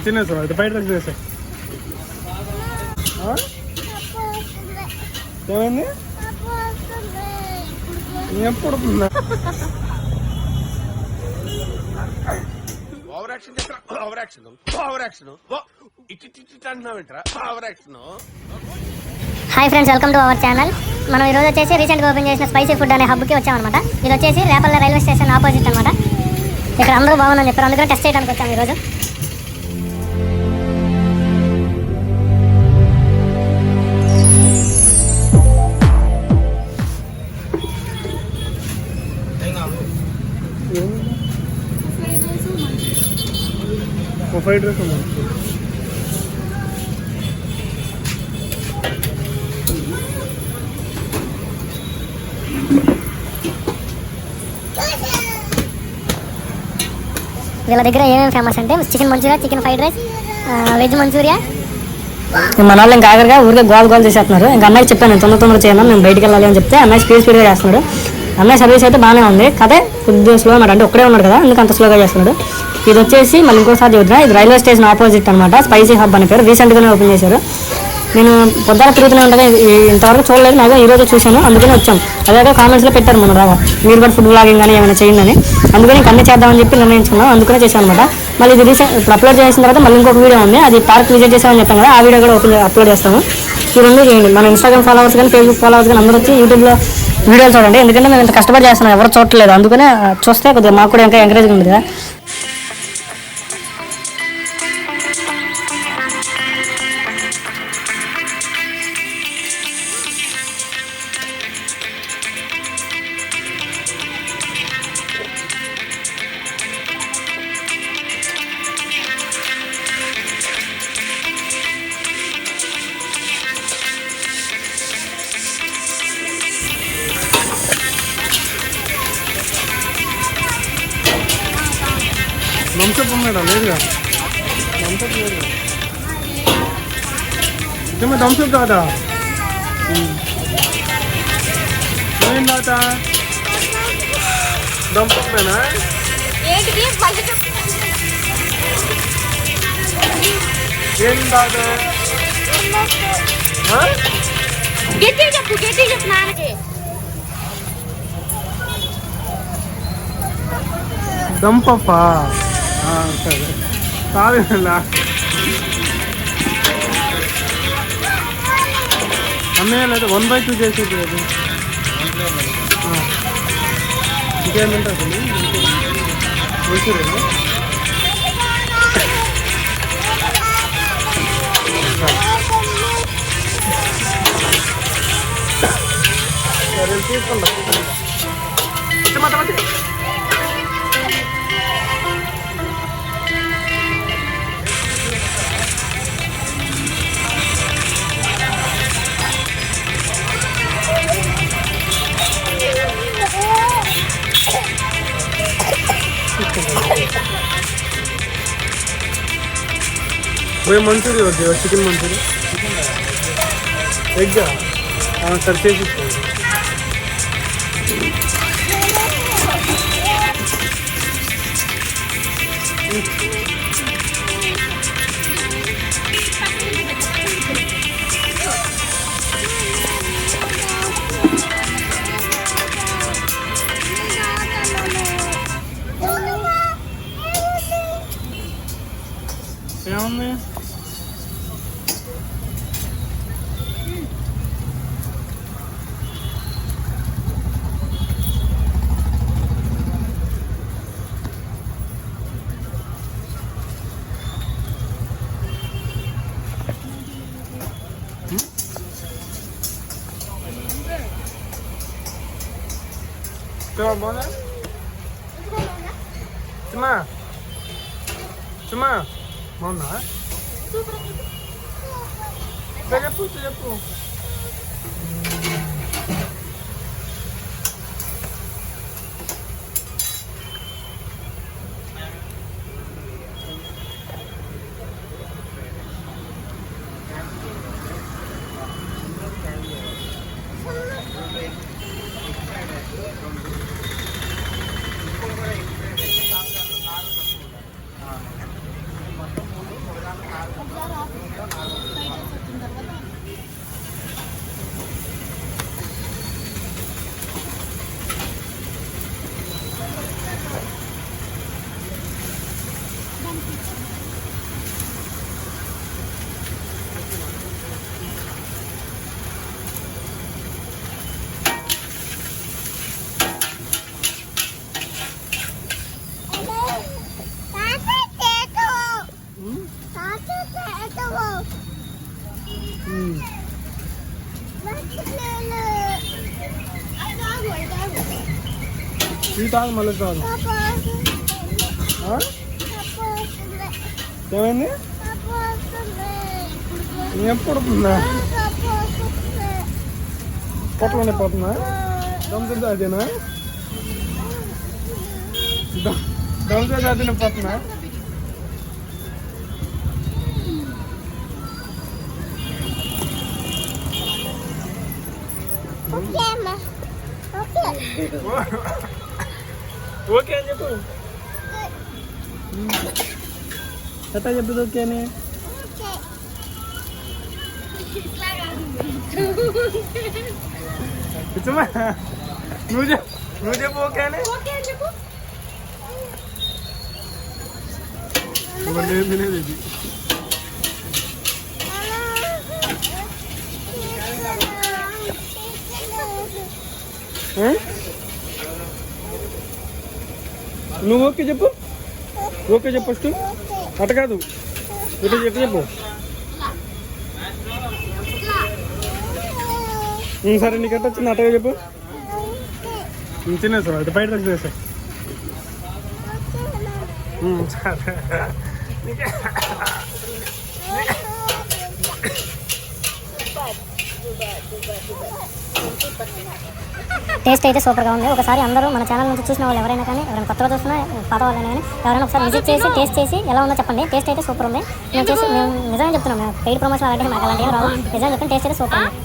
తినేసావు అయితే బయట తినేసావు. ఏమైంది ఎప్పుడు hi friends, welcome to our channel. మనం ఈరోజు వచ్చేసి రీసెంట్గా ఓపెన్ చేసిన స్పైసీ ఫుడ్ అనే హబ్కి వచ్చామన్నమాట. ఇది వచ్చేసి రేపల్ల రైల్వే స్టేషన్ ఆపోజిట్ అనమాట. ఇక్కడ అందరూ బాగుందని చెప్పారు, అందుకని టెస్ట్ చేయడానికి వచ్చాము ఈరోజు. ఫ్రైడ్ రైస్ వీళ్ళ దగ్గర ఏమేమి ఫేమస్ అంటే chicken manchurian, chicken fried rice, veg manchurian. మన వాళ్ళు ఇంకా ఆఖరిగా ఊరికే గోల్ చేసేస్తున్నారు. ఇంకా అమ్మాయి చెప్పాను తొందర చేయను, మేము బయటికి వెళ్ళాలి అని చెప్తే అమ్మాయి స్పీడ్గా చేస్తున్నాడు. అమ్మాయి సర్వీస్ అయితే బాగానే ఉంది, కదే కొద్దిగా స్లో అన్నమాట. అంటే ఒక్కడే ఉన్నాడు కదా, అందుకు అంత స్లోగా చేస్తున్నాడు. ఇది వచ్చేసి మళ్ళీ ఇంకోసారి చెబుతున్నా, ఇది రైల్వే స్టేషన్ ఆపోజిట్ అనమాట. స్పైసీ హబ్ అని పేరు, రీసెంట్గానే ఓపెన్ చేశారు. నేను పొద్దున తిరుగుతూనే ఉండగా ఇంతవరకు చూడలేదు, నాకు ఈరోజు చూశాను, అందుకని వచ్చాం. అదే కామెంట్స్లో పెట్టారు మన రాగా, మీరు కూడా ఫుడ్ బ్లాగింగ్ కానీ ఏమైనా చేయండి అని. అందుకని ఇంకా అన్నీ చేద్దామని చెప్పి నిర్ణయించుకున్నాం, అందుకనే చేశాను అనమాట. మళ్ళీ ఇది ఇప్పుడు అప్లోడ్ చేసిన తర్వాత మళ్ళీ ఇంకొక వీడియో ఉంది, అది పార్క్ విజిట్ చేసామని చెప్పాను కదా, ఆ వీడియో కూడా అప్లోడ్ చేస్తాము. ఈ రెండు చేయండి. మన ఇన్స్టాగ్రామ్ ఫాలోవర్స్ కానీ ఫేస్బుక్ ఫాలోవర్స్ కానీ అందరూ వచ్చి యూట్యూబ్లో వీడియోలు చూడండి, ఎందుకంటే మేము ఇంత కష్టపడి చేస్తున్నాం, ఎవరు చూడట్లేదు. అందుకనే చూస్తే కొద్దిగా మాకు కూడా ఇంకా ఎంకరేజ్గా ఉంది కదా. థమ్స్అప్ ఉన్నాడా? లేదుగా థమ్స్అప్ లేదు. థమ్స్అప్ దాదా ఏం దాదా థమ్స్అప్పేనా? ఏం దాదా చెప్పు నాన్నకి దంపప్పా సరే కాదేలా అన్నయ్య లేదా 1/2 చేసేది లేదు. ఇంకేమంటే అసలు మంచిగా సరే తీసుకుంటా. మంచూరియా వద్దు, చికెన్ మంచూరియా ఎగ్గా సరే చేసి ఏముంది. బాగుందా? చుమ్మా చుమ్మా బాగుందా? చెప్పు చెప్పు. ఈ తాగు మళ్ళీ తాగు. ఏమైంది? ఎప్పుడు పొట్టలోనే పోతుందా? దమ్ముతుంది అదేనా? దమ్ముతుంది అదేనా పోతుందా? ఓకే అని చెప్పు. ఎట్లా చెప్తుంది ఓకే అని? ఇచ్చమ్మా నువ్వు చెప్పు ఓకే అని. తినేది నువ్వు ఓకే చెప్పు. ఓకే చెప్పు ఫస్ట్. అట కాదు ఇటు చెప్పు. సరే నీకు ఎట్ట వచ్చింది అట్టగా చెప్పు. తినేసావు అయితే బయట తినేసావు. టేస్ట్ అయితే సూపర్గా ఉంది. ఒకసారి అందరూ మన ఛానల్ నుంచి చూసిన వాళ్ళు ఎవరైనా కానీ, ఎవరైనా కొత్తగా చూసినా పాత వాళ్ళైనా కానీ ఎవరైనా ఒకసారి విజిట్ చేసి టేస్ట్ చేసి ఎలా ఉందో చెప్పండి. టేస్ట్ అయితే సూపర్ ఉంది. మేము నిజంగా చెప్తున్నాం, మేము పెయిడ్ ప్రమోషన్ అలాంటివి మాకు అలాంటివి రావు. నిజంగా చెప్పండి, టేస్ట్ అయితే సూపర్ ఉంది.